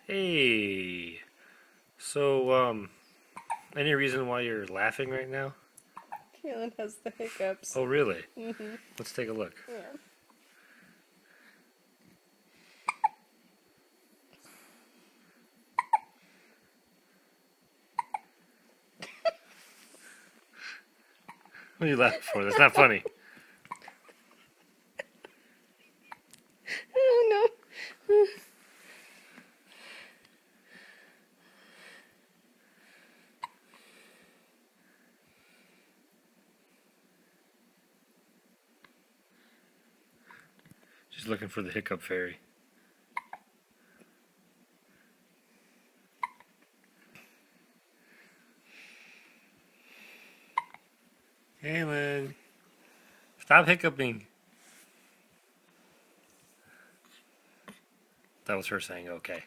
Hey, so, any reason why you're laughing right now? Kaylin has the hiccups. Oh, really? Mm-hmm. Let's take a look. Yeah. What are you laughing for? That's not funny. Oh no. She's looking for the hiccup fairy. Kaylin, stop hiccuping. That was her saying okay.